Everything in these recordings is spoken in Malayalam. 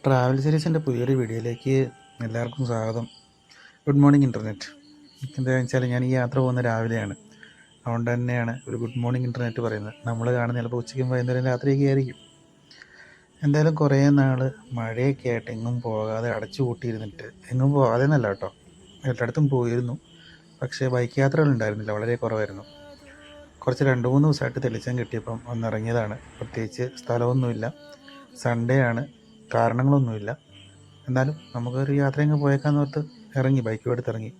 ട്രാവൽ സീരീസിൻ്റെ പുതിയൊരു വീഡിയോയിലേക്ക് എല്ലാവർക്കും സ്വാഗതം. Good morning internet. എന്താണെന്ന് വെച്ചാൽ ഞാൻ ഈ യാത്ര പോകുന്ന രാവിലെയാണ്, അതുകൊണ്ട് തന്നെയാണ് ഒരു ഗുഡ് മോർണിംഗ് ഇൻ്റർനെറ്റ് പറയുന്നത്. നമ്മൾ കാണുന്ന ചിലപ്പോൾ ഉച്ചയ്ക്കും വൈകുന്നേരം രാത്രിയൊക്കെ ആയിരിക്കും. എന്തായാലും കുറേ നാൾ മഴയൊക്കെ ആയിട്ട് എങ്ങും പോകാതെ അടച്ചു കൂട്ടിയിരുന്നിട്ട്, എങ്ങും പോകാതെ എന്നല്ല കേട്ടോ, എല്ലായിടത്തും പോയിരുന്നു. പക്ഷേ ബൈക്ക് യാത്രകൾ ഉണ്ടായിരുന്നില്ല, വളരെ കുറവായിരുന്നു. കുറച്ച് 2-3 ദിവസമായിട്ട് തെളിച്ചം കിട്ടിയപ്പം ഒന്നിറങ്ങിയതാണ്. പ്രത്യേകിച്ച് സ്ഥലമൊന്നുമില്ല, സൺഡേ ആണ്, കാരണങ്ങളൊന്നുമില്ല. എന്നാലും നമുക്കൊരു യാത്രയങ്ങ് പോയേക്കാന്ന് ഓർത്ത് ഇറങ്ങി, ബൈക്കും എടുത്തിറങ്ങി.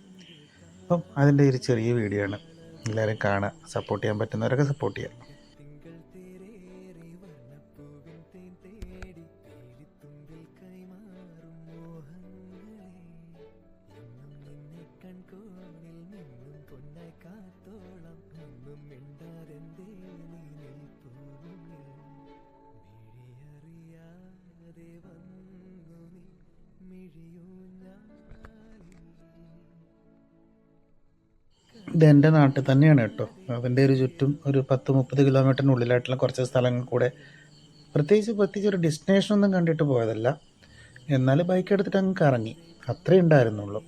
അപ്പം അതിൻ്റെ ഒരു ചെറിയ വീഡിയോ ആണ്. എല്ലാവരും കാണുക, സപ്പോർട്ട് ചെയ്യാൻ പറ്റുന്നവരൊക്കെ സപ്പോർട്ട് ചെയ്യാം. ഇത് എൻ്റെ നാട്ടിൽ തന്നെയാണ് കേട്ടോ. അതിൻ്റെ ഒരു ചുറ്റും ഒരു 10-30 കിലോമീറ്ററിനുള്ളിലായിട്ടുള്ള കുറച്ച് സ്ഥലങ്ങൾ കൂടെ, പ്രത്യേകിച്ച് ഒരു ഡെസ്റ്റിനേഷനൊന്നും കണ്ടിട്ട് പോയതല്ല. എന്നാൽ ബൈക്ക് എടുത്തിട്ട് അങ്ങ് കറങ്ങി, അത്രേ ഉണ്ടായിരുന്നുള്ളൂ.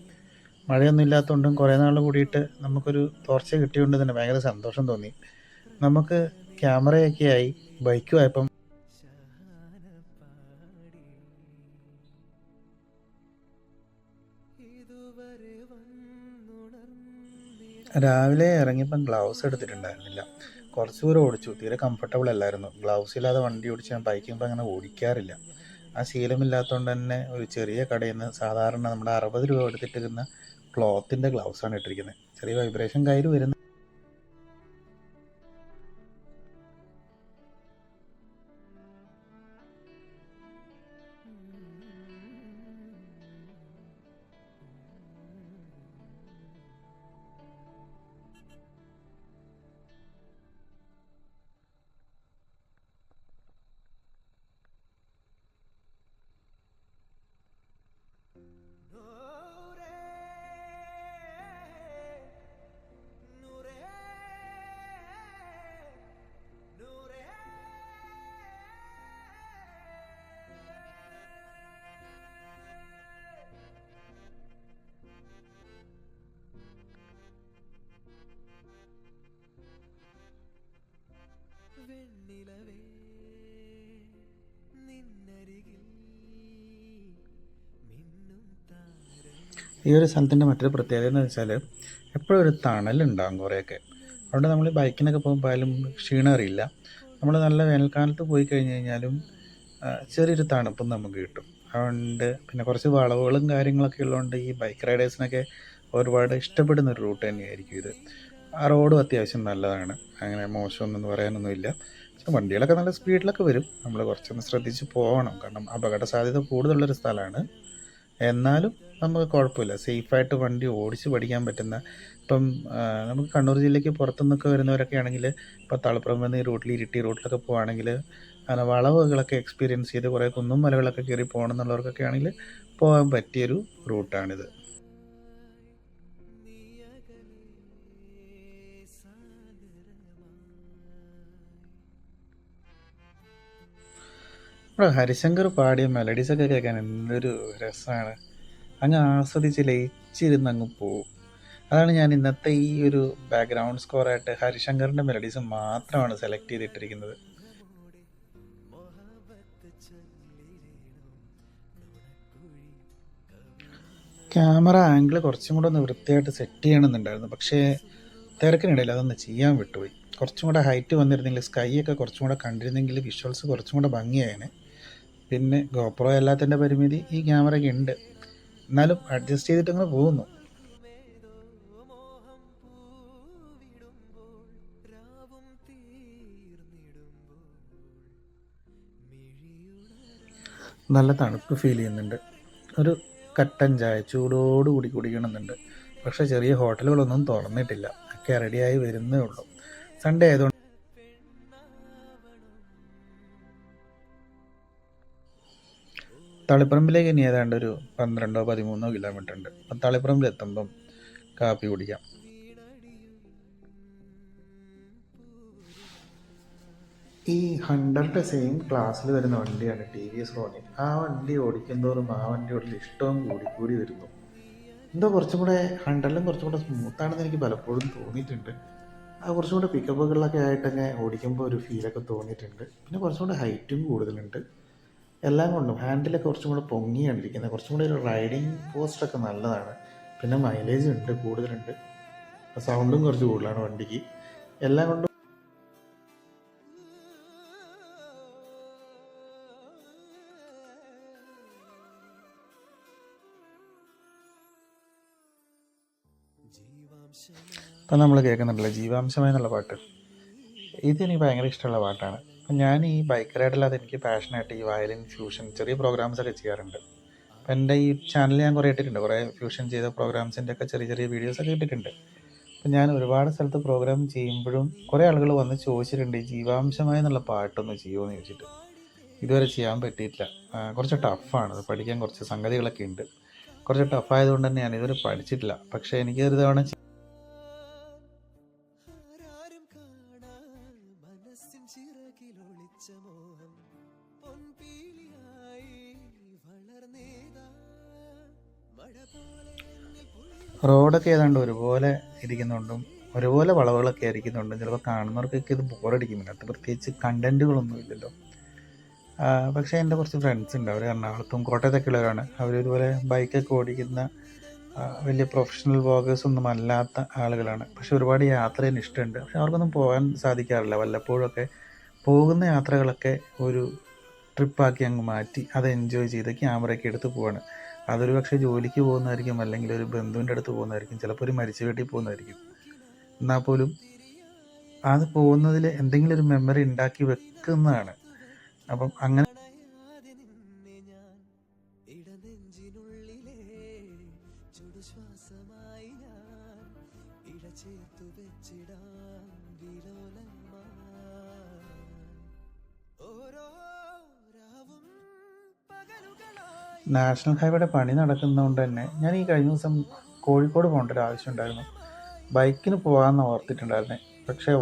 മഴയൊന്നും ഇല്ലാത്തതുകൊണ്ടും കുറേ നാൾ കൂടിയിട്ട് നമുക്കൊരു തോർച്ച കിട്ടിയതുകൊണ്ട് തന്നെ ഭയങ്കര സന്തോഷം തോന്നി. നമുക്ക് ക്യാമറയൊക്കെ ആയി, ബൈക്കും ആയപ്പം രാവിലെ ഇറങ്ങിയപ്പം ഗ്ലൗസ് എടുത്തിട്ടുണ്ടായിരുന്നില്ല. കുറച്ച് ദൂരം ഓടിച്ചു, തീരെ കംഫർട്ടബിൾ അല്ലായിരുന്നു. ഗ്ലൗസ് ഇല്ലാതെ വണ്ടി ഓടിച്ച് ഞാൻ ബൈക്കിപ്പോൾ അങ്ങനെ ഓടിക്കാറില്ല. ആ ശീലമില്ലാത്തതുകൊണ്ട് തന്നെ ഒരു ചെറിയ കടയിൽ നിന്ന് സാധാരണ നമ്മുടെ 60 രൂപ എടുത്തിട്ടിരുന്ന ക്ലോത്തിൻ്റെ ഗ്ലൗസാണ് ഇട്ടിരിക്കുന്നത്. ചെറിയ വൈബ്രേഷൻ കയ്യിൽ വരുന്ന. ഈ ഒരു സ്ഥലത്തിൻ്റെ മറ്റൊരു പ്രത്യേകത എന്ന് വെച്ചാൽ എപ്പോഴും ഒരു തണലുണ്ടാകും കുറേയൊക്കെ. അതുകൊണ്ട് നമ്മൾ ബൈക്കിനൊക്കെ പോകുമ്പോൾ ആയാലും ക്ഷീണം അറിയില്ല. നമ്മൾ നല്ല വേനൽക്കാലത്ത് പോയി കഴിഞ്ഞ് കഴിഞ്ഞാലും ചെറിയൊരു തണുപ്പും നമുക്ക് കിട്ടും. അതുകൊണ്ട് പിന്നെ കുറച്ച് വളവുകളും കാര്യങ്ങളൊക്കെ ഉള്ളതുകൊണ്ട് ഈ ബൈക്ക് റൈഡേഴ്സിനൊക്കെ ഒരുപാട് ഇഷ്ടപ്പെടുന്ന ഒരു റൂട്ട് തന്നെയായിരിക്കും ഇത്. ആ റോഡും അത്യാവശ്യം നല്ലതാണ്, അങ്ങനെ മോശമൊന്നും പറയാനൊന്നുമില്ല. പക്ഷെ വണ്ടികളൊക്കെ നല്ല സ്പീഡിലൊക്കെ വരും. നമ്മൾ കുറച്ചൊന്ന് ശ്രദ്ധിച്ച് പോകണം, കാരണം അപകട സാധ്യത കൂടുതലുള്ളൊരു സ്ഥലമാണ്. എന്നാലും നമുക്ക് കുഴപ്പമില്ല, സേഫായിട്ട് വണ്ടി ഓടിച്ച് പഠിക്കാൻ പറ്റുന്ന. ഇപ്പം നമുക്ക് കണ്ണൂർ ജില്ലയ്ക്ക് പുറത്തുനിന്നൊക്കെ വരുന്നവരൊക്കെ ആണെങ്കിൽ, ഇപ്പോൾ തളിപ്പറമ്പ് നിന്ന് ഈ റൂട്ടിൽ ഇരിട്ടി റൂട്ടിലൊക്കെ പോവുകയാണെങ്കിൽ അങ്ങനെ വളവുകളൊക്കെ എക്സ്പീരിയൻസ് ചെയ്ത് കുറേ കുന്നും മലകളൊക്കെ കയറി പോകണം എന്നുള്ളവർക്കൊക്കെ ആണെങ്കിൽ പോകാൻ പറ്റിയൊരു റൂട്ടാണിത്. ഇവിടെ ഹരിശങ്കർ പാടിയ മെലഡീസൊക്കെ കേൾക്കാൻ എന്തൊരു രസമാണ്. അങ്ങ് ആസ്വദിച്ച് ലയിച്ചിരുന്ന് അങ്ങ് പോവും. അതാണ് ഞാൻ ഇന്നത്തെ ഈ ഒരു ബാക്ക്ഗ്രൗണ്ട് സ്കോറായിട്ട് ഹരിശങ്കറിൻ്റെ മെലഡീസ് മാത്രമാണ് സെലക്ട് ചെയ്തിട്ടിരിക്കുന്നത്. ക്യാമറ ആംഗിൾ കുറച്ചും കൂടെ ഒന്ന് വൃത്തിയായിട്ട് സെറ്റ് ചെയ്യണമെന്നുണ്ടായിരുന്നു, പക്ഷേ തിരക്കിനിടയിൽ അതൊന്ന് ചെയ്യാൻ വിട്ടുപോയി. കുറച്ചും കൂടെ ഹൈറ്റ് വന്നിരുന്നെങ്കിൽ, സ്കൈ ഒക്കെ കുറച്ചും കൂടെ കണ്ടിരുന്നെങ്കിൽ വിഷ്വൽസ് കുറച്ചും കൂടെ ഭംഗിയായേനെ. പിന്നെ ഗോപ്രോ എല്ലാത്തിൻ്റെ പരിമിതി ഈ ക്യാമറയ്ക്ക് ഉണ്ട്, എന്നാലും അഡ്ജസ്റ്റ് ചെയ്തിട്ടങ്ങ് പോകുന്നു. നല്ല തണുപ്പ് ഫീൽ ചെയ്യുന്നുണ്ട്. ഒരു കട്ടൻ ചായ ചൂടോടുകൂടി കുടിക്കണമെന്നുണ്ട്. പക്ഷേ ചെറിയ ഹോട്ടലുകളൊന്നും തുറന്നിട്ടില്ല, ഒക്കെ റെഡിയായി വരുന്നേ ഉള്ളൂ. സൺഡേ ആയതുകൊണ്ട് തളിപ്പറമ്പിലേക്ക് ഇനി ഏതാണ്ട് ഒരു 12-13 കിലോമീറ്റർ ഉണ്ട്. അപ്പം തളിപ്പറമ്പിലെത്തുമ്പം കാപ്പി കുടിക്കാം. ഈ ഹണ്ടറിൻ്റെ സെയിം ക്ലാസ്സിൽ വരുന്ന വണ്ടിയാണ് ടി വി എസ് റോണി. ആ വണ്ടി ഓടിക്കുന്തോറും ആ വണ്ടിയോടുള്ള ഇഷ്ടവും കൂടി വരുന്നു. എന്തോ കുറച്ചും കൂടെ ഹണ്ടറിലും കുറച്ചും കൂടെ സ്മൂത്താണെന്ന് എനിക്ക് പലപ്പോഴും തോന്നിയിട്ടുണ്ട്. അത് കുറച്ചും കൂടെ പിക്കപ്പുകളിലൊക്കെ ആയിട്ടൊക്കെ ഓടിക്കുമ്പോൾ ഒരു ഫീലൊക്കെ തോന്നിയിട്ടുണ്ട്. പിന്നെ കുറച്ചും കൂടെ ഹൈറ്റും കൂടുതലുണ്ട്. എല്ലാം കൊണ്ടും ഹാൻഡിലൊക്കെ കുറച്ചും കൂടെ പൊങ്ങിയാണ് ഇരിക്കുന്നത്. കുറച്ചും കൂടെ ഒരു റൈഡിങ് പോസ്റ്റൊക്കെ നല്ലതാണ്. പിന്നെ മൈലേജ് ഉണ്ട്, കൂടുതലുണ്ട്. സൗണ്ടും കുറച്ച് കൂടുതലാണ് വണ്ടിക്ക്. എല്ലാം കൊണ്ടും ഇപ്പം നമ്മൾ കേൾക്കുന്നുണ്ടല്ലോ ജീവാംശമായി എന്നുള്ള പാട്ട്. ഇതെനിക്ക് ഭയങ്കര ഇഷ്ടമുള്ള പാട്ടാണ്. അപ്പം ഞാൻ ഈ ബൈക്ക് റൈഡല്ലാതെ എനിക്ക് പാഷനായിട്ട് ഈ വയലിൻ ഫ്യൂഷൻ ചെറിയ പ്രോഗ്രാംസൊക്കെ ചെയ്യാറുണ്ട്. അപ്പം എൻ്റെ ഈ ചാനലിൽ ഞാൻ കുറേ ഇട്ടിട്ടുണ്ട്. കുറേ ഫ്യൂഷൻ ചെയ്ത പ്രോഗ്രാംസിൻ്റെ ഒക്കെ ചെറിയ ചെറിയ വീഡിയോസൊക്കെ ഇട്ടിട്ടുണ്ട്. അപ്പം ഞാൻ ഒരുപാട് സ്ഥലത്ത് പ്രോഗ്രാം ചെയ്യുമ്പോഴും കുറേ ആളുകൾ വന്ന് ചോദിച്ചിട്ടുണ്ട് ഈ ജീവാംശമായി എന്നുള്ള പാട്ടൊന്ന് ചെയ്യുമോ എന്ന് ചോദിച്ചിട്ട്. ഇതുവരെ ചെയ്യാൻ പറ്റിയിട്ടില്ല. കുറച്ച് ടഫാണ്, അത് പഠിക്കാൻ കുറച്ച് സംഗതികളൊക്കെ ഉണ്ട്. കുറച്ച് ടഫായതുകൊണ്ട് തന്നെ ഞാൻ ഇതുവരെ പഠിച്ചിട്ടില്ല. പക്ഷേ എനിക്കൊരു തവണ റോഡൊക്കെ ഏതാണ്ട് ഒരുപോലെ ഇരിക്കുന്നുണ്ടും ഒരുപോലെ വളവുകളൊക്കെ ഇരിക്കുന്നുണ്ടും ചിലപ്പോൾ കാണുന്നവർക്കൊക്കെ ഇത് ബോറടിക്കും. ഇതിനകത്ത് പ്രത്യേകിച്ച് കണ്ടൻറ്റുകളൊന്നും ഇല്ലല്ലോ. പക്ഷേ എൻ്റെ കുറച്ച് ഫ്രണ്ട്സ് ഉണ്ട്, അവർ എറണാകുളത്തും കോട്ടയത്തൊക്കെ ഉള്ളവരാണ്. അവരിതുപോലെ ബൈക്കൊക്കെ ഓടിക്കുന്ന വലിയ പ്രൊഫഷണൽ വ്ളോഗേഴ്സ് ഒന്നും അല്ലാത്ത ആളുകളാണ്. പക്ഷെ ഒരുപാട് യാത്ര ചെയ്യാൻ ഇഷ്ടമുണ്ട്. പക്ഷെ അവർക്കൊന്നും പോകാൻ സാധിക്കാറില്ല. വല്ലപ്പോഴൊക്കെ പോകുന്ന യാത്രകളൊക്കെ ഒരു ട്രിപ്പാക്കി അങ്ങ് മാറ്റി അത് എൻജോയ് ചെയ്ത് ക്യാമറയൊക്കെ എടുത്ത് പോവാണ്. അതൊരു പക്ഷേ ജോലിക്ക് പോകുന്നതായിരിക്കും, അല്ലെങ്കിൽ ഒരു ബന്ധുവിൻ്റെ അടുത്ത് പോകുന്നതായിരിക്കും, ചിലപ്പോൾ ഒരു മരിച്ച വീട്ടിൽ പോകുന്നതായിരിക്കും. എന്നാൽ പോലും അത് പോകുന്നതിൽ എന്തെങ്കിലും ഒരു മെമ്മറി ഉണ്ടാക്കി വെക്കുന്നതാണ്. അപ്പം അങ്ങനെ നാഷണൽ ഹൈവേയുടെ പണി നടക്കുന്നതുകൊണ്ട് തന്നെ ഞാൻ ഈ കഴിഞ്ഞ ദിവസം കോഴിക്കോട് പോകേണ്ട ഒരു ആവശ്യം ഉണ്ടായിരുന്നു. ബൈക്കിന് പോകാമെന്ന് ഓർത്തിട്ടുണ്ടായിരുന്നേ. പക്ഷേ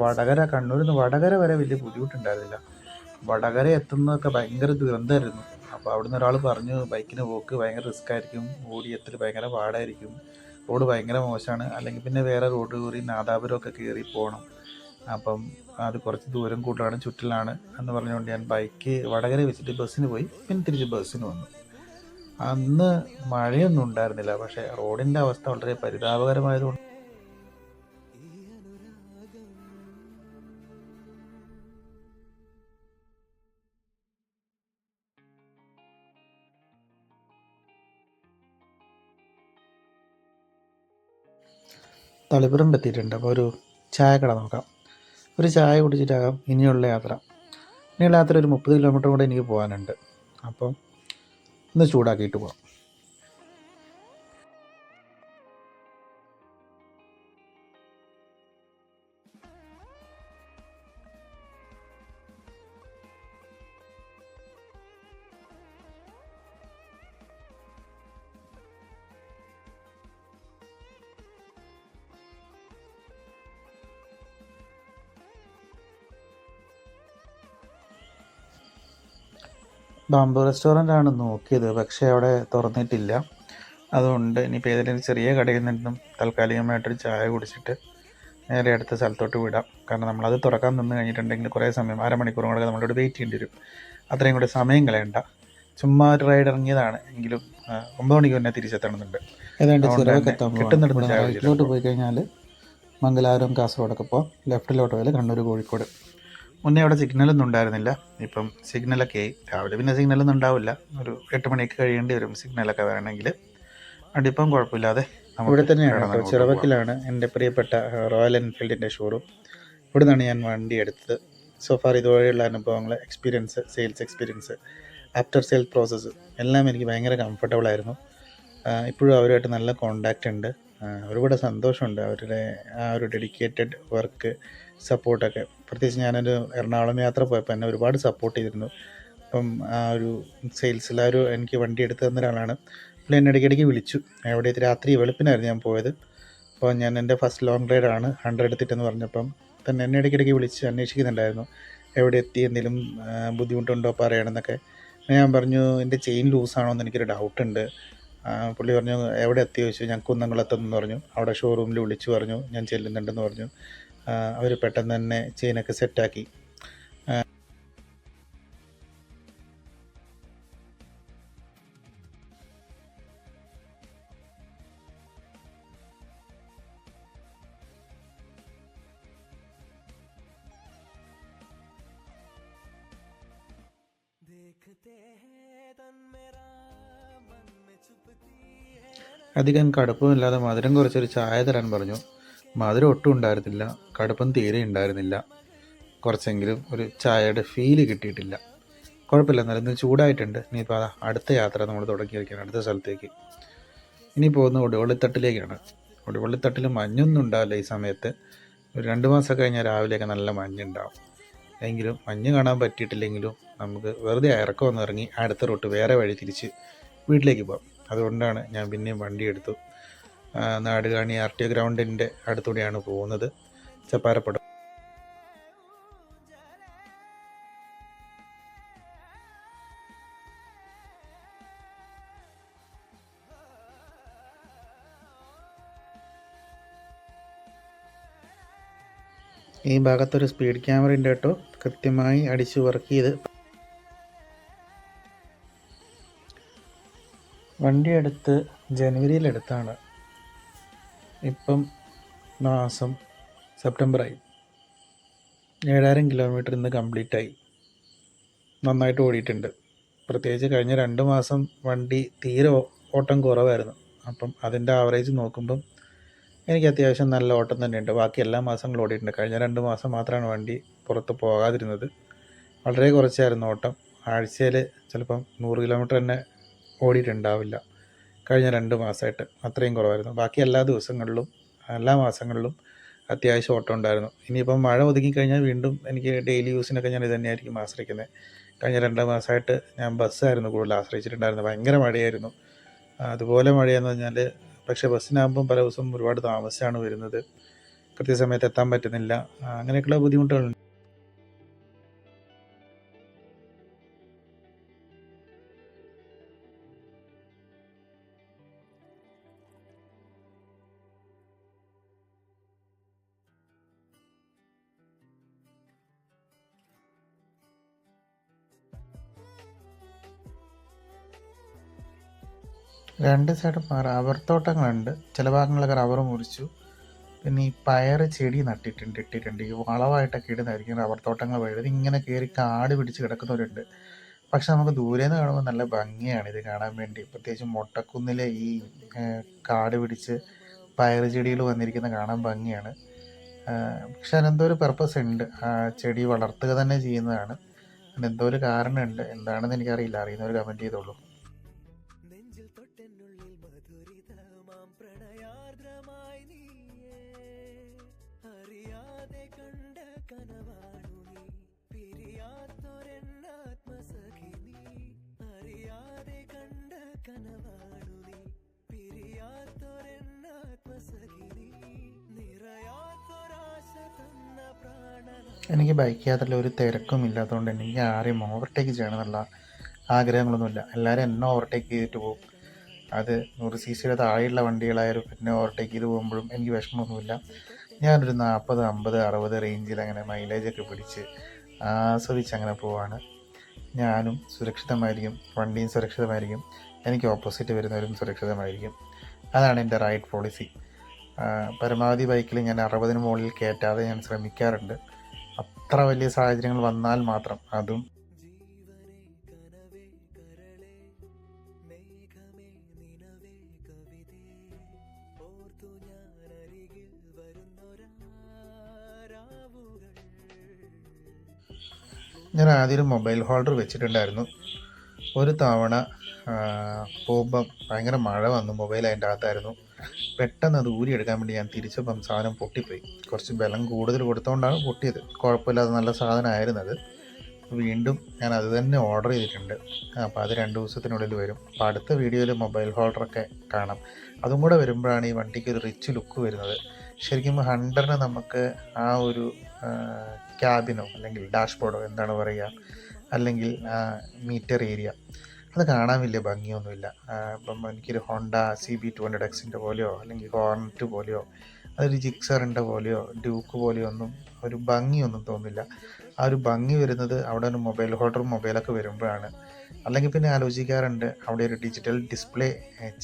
കണ്ണൂരിൽ നിന്ന് വടകര വരെ വലിയ ബുദ്ധിമുട്ടുണ്ടായിരുന്നില്ല. വടകര എത്തുന്നതൊക്കെ ഭയങ്കര ദുരന്തമായിരുന്നു. അപ്പോൾ അവിടുന്ന് ഒരാൾ പറഞ്ഞു ബൈക്കിന് പോക്ക് ഭയങ്കര റിസ്ക് ആയിരിക്കും, ഓടിയെത്തൽ ഭയങ്കര പാടായിരിക്കും, റോഡ് ഭയങ്കര മോശമാണ്, അല്ലെങ്കിൽ പിന്നെ വേറെ റോഡ് കയറി നാദാപുരമൊക്കെ കയറി പോകണം, അപ്പം അത് കുറച്ച് ദൂരം കൂടുതലാണ്, ചുറ്റിലാണ് എന്ന് പറഞ്ഞുകൊണ്ട് ഞാൻ ബൈക്ക് വടകര വെച്ചിട്ട് ബസ്സിന് പോയി. പിന്നെ തിരിച്ച് ബസ്സിന് വന്നു. അന്ന് മഴയൊന്നും ഉണ്ടായിരുന്നില്ല. പക്ഷേ റോഡിൻ്റെ അവസ്ഥ വളരെ പരിതാപകരമായതുകൊണ്ട് തളിപ്പറമ്പ് എത്തിയിട്ടുണ്ട്. അപ്പോൾ ഒരു ചായക്കട നോക്കാം. ഒരു ചായ കുടിച്ചിട്ടാകാം ഇനിയുള്ള യാത്ര. ഇനിയുള്ള യാത്ര ഒരു 30 കിലോമീറ്റർ കൂടെ എനിക്ക് പോകാനുണ്ട്. അപ്പം ഒന്ന് ചൂടാക്കിയിട്ട് പോകാം. ബാംബു റെസ്റ്റോറൻ്റാണ് നോക്കിയത്, പക്ഷേ അവിടെ തുറന്നിട്ടില്ല. അതുകൊണ്ട് ഇനിയിപ്പോൾ ഏതെങ്കിലും ചെറിയ കടയിൽ നിന്നും താൽക്കാലികമായിട്ടൊരു ചായ കുടിച്ചിട്ട് നേരെ അടുത്ത സ്ഥലത്തോട്ട് വിടാം. കാരണം നമ്മളത് തുറക്കാൻ നിന്ന് കഴിഞ്ഞിട്ടുണ്ടെങ്കിൽ കുറേ സമയം, അരമണിക്കൂറും കൂടെ നമ്മളോട് വെയിറ്റ് ചെയ്യേണ്ടി വരും. അത്രയും കൂടെ സമയം കളയണ്ട. ചുമ്മാ ഒരു റൈഡ് ഇറങ്ങിയതാണ് എങ്കിലും 9 മണിക്ക് തന്നെ തിരിച്ചെത്തണമെന്നുണ്ട്. ഏതാണ്ട് കിട്ടുന്നിടത്ത് റൈറ്റിലോട്ട് പോയി കഴിഞ്ഞാൽ മംഗലാപുരം കാസർഗോഡൊക്കെ പോകാം. ലെഫ്റ്റിലോട്ട് പോയാൽ കണ്ണൂർ കോഴിക്കോട്. മുന്നേ അവിടെ സിഗ്നലൊന്നും ഉണ്ടായിരുന്നില്ല. ഇപ്പം സിഗ്നലൊക്കെ ആയി. രാവിലെ പിന്നെ സിഗ്നലൊന്നും ഉണ്ടാവില്ല, ഒരു 8 മണിയൊക്കെ കഴിയേണ്ടി വരും സിഗ്നലൊക്കെ വരണമെങ്കിൽ. അതിപ്പം കുഴപ്പമില്ലാതെ ഇവിടെ തന്നെയാണ്, ചിറവക്കിലാണ് എൻ്റെ പ്രിയപ്പെട്ട റോയൽ എൻഫീൽഡിൻ്റെ ഷോറൂം. ഇവിടെ നിന്നാണ് ഞാൻ വണ്ടി എടുത്തത്. സോഫാർ ഇതുവരെയുള്ള അനുഭവങ്ങൾ, experience, sales experience, after sale process എല്ലാം എനിക്ക് ഭയങ്കര കംഫർട്ടബിളായിരുന്നു. ഇപ്പോഴും അവരുമായിട്ട് നല്ല കോണ്ടാക്റ്റ് ഉണ്ട്. ഒരുപാട് സന്തോഷമുണ്ട് അവരുടെ ആ ഒരു ഡെഡിക്കേറ്റഡ് വർക്ക്, സപ്പോർട്ടൊക്കെ. പ്രത്യേകിച്ച് ഞാനൊരു എറണാകുളം യാത്ര പോയപ്പോൾ എന്നെ ഒരുപാട് സപ്പോർട്ട് ചെയ്തിരുന്നു. അപ്പം ആ ഒരു സെയിൽസിൽ ആ ഒരു എനിക്ക് വണ്ടി എടുത്തു തന്ന ഒരാളാണ്. പുള്ളി എന്നെ ഇടയ്ക്കിടയ്ക്ക് വിളിച്ചു. എവിടെ രാത്രി വെളുപ്പിനായിരുന്നു ഞാൻ പോയത്. അപ്പോൾ ഞാൻ എൻ്റെ ഫസ്റ്റ് ലോങ് റൈഡാണ് 100 എടുത്തിട്ടെന്ന് പറഞ്ഞപ്പം തന്നെ എന്നെ ഇടയ്ക്കിടയ്ക്ക് വിളിച്ച് അന്വേഷിക്കുന്നുണ്ടായിരുന്നു എവിടെ എത്തി, എന്തെങ്കിലും ബുദ്ധിമുട്ടുണ്ടോ പറയണമെന്നൊക്കെ. ഞാൻ പറഞ്ഞു എൻ്റെ ചെയിൻ ലൂസാണോ എന്ന് എനിക്കൊരു ഡൗട്ടുണ്ട്. പുള്ളി പറഞ്ഞു എവിടെ എത്തി ചോദിച്ചു. ഞാൻ കുന്നംകുളത്തെന്ന് പറഞ്ഞു. അവിടെ ഷോറൂമിൽ വിളിച്ചു പറഞ്ഞു ഞാൻ ചെല്ലുന്നുണ്ടെന്ന് പറഞ്ഞു. അവർ പെട്ടെന്ന് തന്നെ ചെയിനൊക്കെ സെറ്റാക്കി. അധികം കടുപ്പമില്ലാതെ മധുരം കുറച്ചൊരു ചായ തരാൻ പറഞ്ഞു. മധുരം ഒട്ടും ഉണ്ടായിരുന്നില്ല, കടുപ്പം തീരെ ഉണ്ടായിരുന്നില്ല. കുറച്ചെങ്കിലും ഒരു ചായയുടെ ഫീല് കിട്ടിയിട്ടില്ല. കുഴപ്പമില്ല, എന്നാലും ഇന്ന് ചൂടായിട്ടുണ്ട്. ഇനിയിപ്പോൾ അടുത്ത യാത്ര നമ്മൾ തുടങ്ങിയിരിക്കുകയാണ്, അടുത്ത സ്ഥലത്തേക്ക്. ഇനി പോകുന്ന ഒടുവള്ളിത്തട്ടിലേക്കാണ്. ഒടുവള്ളിത്തട്ടിൽ മഞ്ഞൊന്നും ഉണ്ടാവില്ല ഈ സമയത്ത്. ഒരു 2 മാസം കഴിഞ്ഞാൽ രാവിലെയൊക്കെ നല്ല മഞ്ഞുണ്ടാവും. എങ്കിലും മഞ്ഞ് കാണാൻ പറ്റിയിട്ടില്ലെങ്കിലും നമുക്ക് വെറുതെ ഇറക്കം ഒന്ന് ഇറങ്ങി അടുത്ത റൂട്ട് വേറെ വഴി തിരിച്ച് വീട്ടിലേക്ക് പോകാം. അതുകൊണ്ടാണ് ഞാൻ പിന്നെയും വണ്ടി എടുത്തു. നാടുകാണി RTO ഗ്രൗണ്ടിൻ്റെ അടുത്തൂടെയാണ് പോകുന്നത്, ചപ്പാരപ്പടം. ഈ ഭാഗത്തൊരു സ്പീഡ് ക്യാമറ ഉണ്ട് കേട്ടോ, കൃത്യമായി അടിച്ച് വർക്ക് ചെയ്ത്. വണ്ടി എടുത്ത് ജനുവരിയിലെടുത്താണ്. ഇപ്പം മാസം സെപ്റ്റംബറായി. 7000 കിലോമീറ്റർ ഇന്ന് കംപ്ലീറ്റായി. നന്നായിട്ട് ഓടിയിട്ടുണ്ട്. പ്രത്യേകിച്ച് കഴിഞ്ഞ 2 മാസം വണ്ടി തീരെ ഓട്ടം കുറവായിരുന്നു. അപ്പം അതിൻ്റെ ആവറേജ് നോക്കുമ്പം എനിക്ക് അത്യാവശ്യം നല്ല ഓട്ടം തന്നെയുണ്ട്. ബാക്കി എല്ലാ മാസങ്ങളും ഓടിയിട്ടുണ്ട്. കഴിഞ്ഞ 2 മാസം മാത്രമാണ് വണ്ടി പുറത്ത് പോകാതിരുന്നത്. വളരെ കുറച്ചായിരുന്നു ഓട്ടം. ആഴ്ചയിൽ ചിലപ്പം 100 കിലോമീറ്റർ തന്നെ ഓടിയിട്ടുണ്ടാവില്ല കഴിഞ്ഞ 2 മാസമായിട്ട്. അത്രയും കുറവായിരുന്നു. ബാക്കി എല്ലാ ദിവസങ്ങളിലും എല്ലാ മാസങ്ങളിലും അത്യാവശ്യം ഓട്ടം ഉണ്ടായിരുന്നു. ഇനിയിപ്പം മഴ ഒതുങ്ങിക്കഴിഞ്ഞാൽ വീണ്ടും എനിക്ക് ഡെയിലി യൂസിനൊക്കെ ഞാൻ ഇത് തന്നെയായിരിക്കും ആശ്രയിക്കുന്നത്. കഴിഞ്ഞ 2 മാസമായിട്ട് ഞാൻ ബസ്സായിരുന്നു കൂടുതൽ ആശ്രയിച്ചിട്ടുണ്ടായിരുന്നത്. ഭയങ്കര മഴയായിരുന്നു. അതുപോലെ മഴയെന്ന് പറഞ്ഞാൽ, പക്ഷേ ബസ്സിനാകുമ്പം പല ദിവസവും ഒരുപാട് താമസിച്ചാണ് വരുന്നത്. കൃത്യസമയത്ത് എത്താൻ പറ്റുന്നില്ല. അങ്ങനെയൊക്കെയുള്ള ബുദ്ധിമുട്ടുകളുണ്ട്. രണ്ട് സൈഡും റബ്ബർ തോട്ടങ്ങളുണ്ട്. ചില ഭാഗങ്ങളൊക്കെ റബ്ബർ മുറിച്ചു. പിന്നെ ഈ പയർ ചെടി ഇട്ടിട്ടുണ്ട്. ഈ വളമായിട്ടൊക്കെ ഇടുന്നതായിരിക്കും റബ്ബർ തോട്ടങ്ങൾ വഴി. ഇങ്ങനെ കയറി കാട് പിടിച്ച് കിടക്കുന്നവരുണ്ട്. പക്ഷെ നമുക്ക് ദൂരേന്ന് കാണുമ്പോൾ നല്ല ഭംഗിയാണ് ഇത് കാണാൻ വേണ്ടി. പ്രത്യേകിച്ച് മൊട്ടക്കുന്നിലെ ഈ കാട് പിടിച്ച് പയർ ചെടികൾ വന്നിരിക്കുന്ന കാണാൻ ഭംഗിയാണ്. പക്ഷെ അതിനെന്തോ ഒരു പർപ്പസ് ഉണ്ട്. ചെടി വളർത്തുക തന്നെ ചെയ്യുന്നതാണ്. അതിനെന്തോ ഒരു കാരണമുണ്ട്. എന്താണെന്ന് എനിക്കറിയില്ല. അറിയുന്നവർ കമൻറ്റ് ചെയ്തോളൂ. എനിക്ക് ബൈക്ക് യാത്രയിൽ ഒരു തിരക്കും ഇല്ലാത്തതുകൊണ്ട് തന്നെ എനിക്ക് ആരെയും ഓവർടേക്ക് ചെയ്യണമെന്നുള്ള ആഗ്രഹങ്ങളൊന്നുമില്ല. എല്ലാവരും എന്നെ ഓവർടേക്ക് ചെയ്തിട്ട് പോകും. അത് 100 cc താഴെയുള്ള വണ്ടികളായാലും എന്നെ ഓവർടേക്ക് ചെയ്ത് പോകുമ്പോഴും എനിക്ക് വിഷമമൊന്നുമില്ല. ഞാനൊരു 40, 50, 60 റേഞ്ചിൽ അങ്ങനെ മൈലേജൊക്കെ പിടിച്ച് ആസ്വദിച്ച് അങ്ങനെ പോവാണ്. ഞാനും സുരക്ഷിതമായിരിക്കും, വണ്ടിയും സുരക്ഷിതമായിരിക്കും, എനിക്ക് ഓപ്പോസിറ്റ് വരുന്നവരും സുരക്ഷിതമായിരിക്കും. അതാണ് എൻ്റെ റൈഡ് പോളിസി. പരമാവധി ബൈക്കിൽ ഞാൻ 60-ന് മുകളിൽ കയറ്റാതെ ഞാൻ ശ്രമിക്കാറുണ്ട്. അത്ര വലിയ സാഹചര്യങ്ങൾ വന്നാൽ മാത്രം. അതും ഞാൻ ആദ്യം ഒരു മൊബൈൽ ഹോൾഡർ വെച്ചിട്ടുണ്ടായിരുന്നു. ഒരു തവണ പോകുമ്പം ഭയങ്കര മഴ വന്നു. മൊബൈൽ അതിൻ്റെ അകത്തായിരുന്നു. പെട്ടെന്ന് അത് ഊരിയെടുക്കാൻ വേണ്ടി ഞാൻ തിരിച്ചപ്പം സാധനം പൊട്ടിപ്പോയി. കുറച്ച് ബലം കൂടുതൽ കൊടുത്തുകൊണ്ടാണ് പൊട്ടിയത്. കുഴപ്പമില്ലാതെ നല്ല സാധനമായിരുന്നു അത്. വീണ്ടും ഞാൻ അത് തന്നെ ഓർഡർ ചെയ്തിട്ടുണ്ട്. അപ്പോൾ അത് 2 ദിവസത്തിനുള്ളിൽ വരും. അപ്പോൾ അടുത്ത വീഡിയോയിൽ മൊബൈൽ ഹോൾഡറൊക്കെ കാണാം. അതും കൂടെ വരുമ്പോഴാണ് ഈ വണ്ടിക്ക് ഒരു റിച്ച് ലുക്ക് വരുന്നത്. ശരിക്കും ഹണ്ടറിന് നമുക്ക് ആ ഒരു ക്യാബിനോ അല്ലെങ്കിൽ ഡാഷ്ബോർഡോ എന്താണ് പറയുക, അല്ലെങ്കിൽ മീറ്റർ ഏരിയ, അത് കാണാൻ വലിയ ഭംഗിയൊന്നുമില്ല. ഇപ്പം എനിക്കൊരു ഹോണ്ട CB200Xൻ്റെ പോലെയോ അല്ലെങ്കിൽ ഹോർണറ്റ് പോലെയോ അതൊരു ജിക്സറിൻ്റെ പോലെയോ ഡ്യൂക്ക് പോലെയോ ഒന്നും ഒരു ഭംഗിയൊന്നും തോന്നില്ല. ആ ഒരു ഭംഗി വരുന്നത് അവിടെ ഒരു മൊബൈൽ ഹോൾഡറും മൊബൈലൊക്കെ വരുമ്പോഴാണ്. അല്ലെങ്കിൽ പിന്നെ ആലോചിക്കാറുണ്ട് അവിടെ ഒരു ഡിജിറ്റൽ ഡിസ്പ്ലേ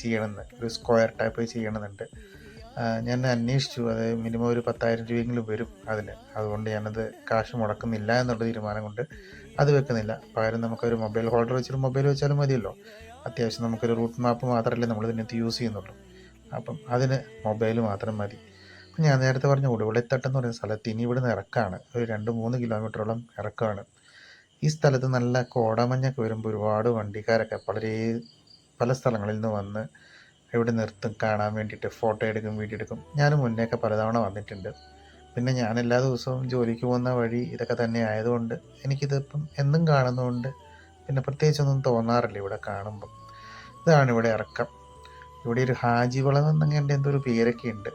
ചെയ്യണമെന്ന്, ഒരു സ്ക്വയർ ടൈപ്പ് ചെയ്യണമെന്നുണ്ട്. ഞാൻ അന്വേഷിച്ചു, അത് മിനിമം ഒരു 10,000 രൂപയെങ്കിലും വരും അതിന്. അതുകൊണ്ട് ഞാനത് കാശ് മുടക്കുന്നില്ല എന്നുള്ള തീരുമാനം കൊണ്ട് അത് വെക്കുന്നില്ല. പകരം നമുക്കൊരു മൊബൈൽ ഹോൾഡർ വെച്ചൊരു മൊബൈൽ വെച്ചാലും മതിയല്ലോ. അത്യാവശ്യം നമുക്കൊരു റൂട്ട് മാപ്പ് മാത്രമല്ലേ നമ്മൾ ഇതിനകത്ത് യൂസ് ചെയ്യുന്നുള്ളൂ. അപ്പം അതിന് മൊബൈൽ മാത്രം മതി. അപ്പം ഞാൻ നേരത്തെ പറഞ്ഞ ഉടുവിളിത്തട്ട് എന്ന് പറയുന്ന സ്ഥലത്ത് ഇനി ഇവിടുന്ന് ഇറക്കമാണ്, ഒരു 2-3 കിലോമീറ്ററോളം ഇറക്കമാണ്. ഈ സ്ഥലത്ത് നല്ല കോടമഞ്ഞൊക്കെ വരുമ്പോൾ ഒരുപാട് വണ്ടിക്കാരൊക്കെ പല സ്ഥലങ്ങളിൽ നിന്ന് വന്ന് ഇവിടെ നിർത്തും കാണാൻ വേണ്ടിയിട്ട്, ഫോട്ടോ എടുക്കും, വീഡിയോ എടുക്കും. ഞാൻ മുന്നേയൊക്കെ പലതവണ വന്നിട്ടുണ്ട്. പിന്നെ ഞാൻ എല്ലാ ദിവസവും ജോലിക്ക് പോകുന്ന വഴി ഇതൊക്കെ തന്നെ ആയതുകൊണ്ട് എനിക്കിതിപ്പം എന്നും കാണുന്നതുകൊണ്ട് പിന്നെ പ്രത്യേകിച്ചൊന്നും തോന്നാറില്ല ഇവിടെ കാണുമ്പം. ഇതാണ് ഇവിടെ ഇറക്കം. ഇവിടെ ഒരു ഹാജി വളം എന്നങ്ങേണ്ട എന്തോ ഒരു പേരൊക്കെ ഉണ്ട്.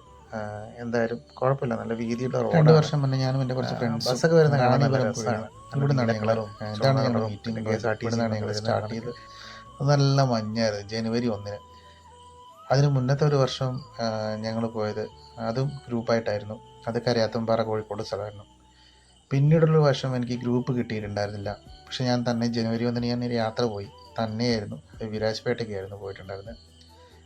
എന്തായാലും കുഴപ്പമില്ല, നല്ല വീതിയുള്ള റോഡ്. 2 വർഷം മുന്നേ ഞാനും എൻ്റെ കുറച്ച് ഫ്രണ്ട്സ് ബസ്സൊക്കെ വരുന്ന കാണാൻ നല്ല രസമാണ്. ഇവിടെ നിന്നാണ് ഇതാണ് ഞങ്ങൾ മീറ്റിംഗ്, ഇവിടെ നിന്നാണ് ഞങ്ങൾ സ്റ്റാർട്ട് ചെയ്ത്. അത് നല്ല മഞ്ഞായിരുന്നു ജനുവരി 1-ന്. അതിന് മുന്നത്തെ ഒരു വർഷം ഞങ്ങൾ പോയത് അതും ഗ്രൂപ്പായിട്ടായിരുന്നു. അത് കരയാത്തുംപാറ കോഴിക്കോട് സ്ഥലമായിരുന്നു. പിന്നീടുള്ള വർഷം എനിക്ക് ഗ്രൂപ്പ് കിട്ടിയിട്ടുണ്ടായിരുന്നില്ല. പക്ഷെ ഞാൻ തന്നെ ജനുവരി 1-ന് ഞാൻ ഒരു യാത്ര പോയി, തന്നെയായിരുന്നു. അത് വിരാജ്പേട്ടയ്ക്കായിരുന്നു പോയിട്ടുണ്ടായിരുന്നത്.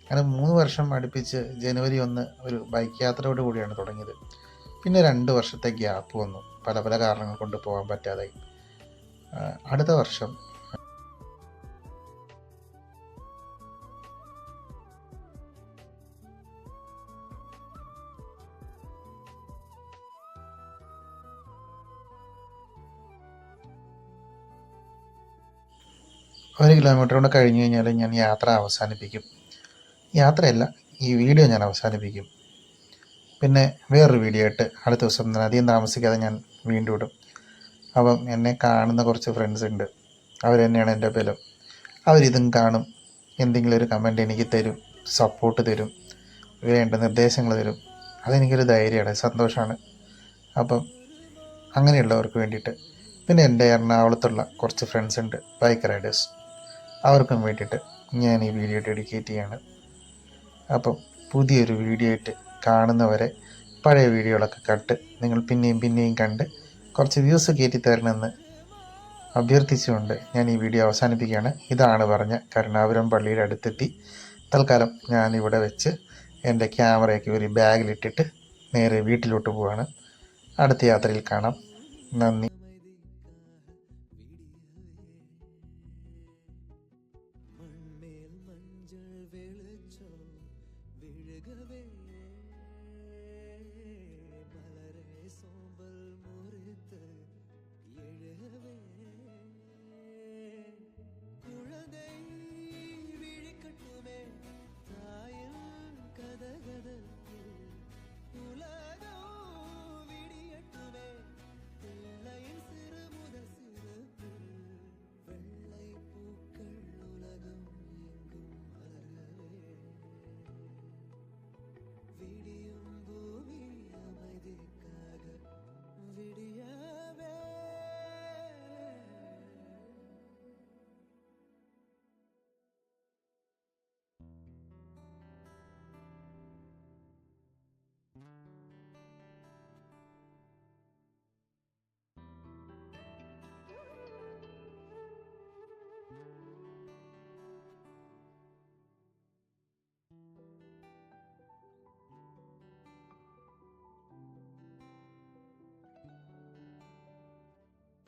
അങ്ങനെ 3 വർഷം അടുപ്പിച്ച് ജനുവരി 1 ഒരു ബൈക്ക് യാത്രയോട് കൂടിയാണ് തുടങ്ങിയത്. പിന്നെ 2 വർഷത്തെ ഗ്യാപ്പ് വന്നു, പല പല കാരണങ്ങൾ കൊണ്ട് പോകാൻ പറ്റാതായി. അടുത്ത വർഷം ഒരു കിലോമീറ്റർ കൂടെ കഴിഞ്ഞ് കഴിഞ്ഞാൽ ഞാൻ യാത്ര അവസാനിപ്പിക്കും. യാത്രയല്ല, ഈ വീഡിയോ ഞാൻ അവസാനിപ്പിക്കും. പിന്നെ വേറൊരു വീഡിയോ ആയിട്ട് അടുത്ത ദിവസം അധികം താമസിക്കാതെ ഞാൻ വീണ്ടും ഇടും. അപ്പം എന്നെ കാണുന്ന കുറച്ച് ഫ്രണ്ട്സ് ഉണ്ട്, അവർ തന്നെയാണ് എൻ്റെ ബലം. അവരിതും കാണും, എന്തെങ്കിലും ഒരു കമൻറ്റ് എനിക്ക് തരും, സപ്പോർട്ട് തരും, വേണ്ട നിർദ്ദേശങ്ങൾ തരും. അതെനിക്കൊരു ധൈര്യമാണ്, സന്തോഷമാണ്. അപ്പം അങ്ങനെയുള്ളവർക്ക് വേണ്ടിയിട്ട്. പിന്നെ എൻ്റെ എറണാകുളത്തുള്ള കുറച്ച് ഫ്രണ്ട്സ് ഉണ്ട്, ബൈക്ക് റൈഡേഴ്സ്, അവർക്കും വേണ്ടിയിട്ട് ഞാൻ ഈ വീഡിയോ ഡെഡിക്കേറ്റ് ചെയ്യാണ്. അപ്പം പുതിയൊരു വീഡിയോ ആയിട്ട് കാണുന്നവരെ പഴയ വീഡിയോകളൊക്കെ കണ്ട് നിങ്ങൾ പിന്നെയും പിന്നെയും കണ്ട് കുറച്ച് വ്യൂസ് കയറ്റി തരണമെന്ന് അഭ്യർത്ഥിച്ചുകൊണ്ട് ഞാൻ ഈ വീഡിയോ അവസാനിപ്പിക്കുകയാണ്. ഇതാണ് പറഞ്ഞ കരുണാപുരം പള്ളിയുടെ അടുത്തെത്തി. തൽക്കാലം ഞാൻ ഇവിടെ വെച്ച് എൻ്റെ ക്യാമറയൊക്കെ ഒരു ബാഗിലിട്ടിട്ട് നേരെ വീട്ടിലോട്ട് പോവുകയാണ്. അടുത്ത യാത്രയിൽ കാണാം. നന്ദി.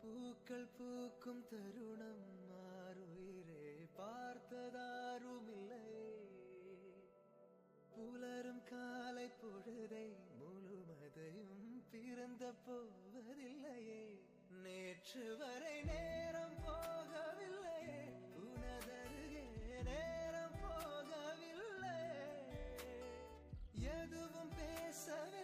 பூக்கள் பூக்கும் தருணம் மாறுயிரே பார்த்ததாருமில்லை. புலரும் காலை பொழுதை முழுவதையும் பிறந்த போவதில்லையே. நேற்று வரை நேரம் போகவில்லையே, உனதருகே நேரம் போகவில்லை. எதுவும் பேசவே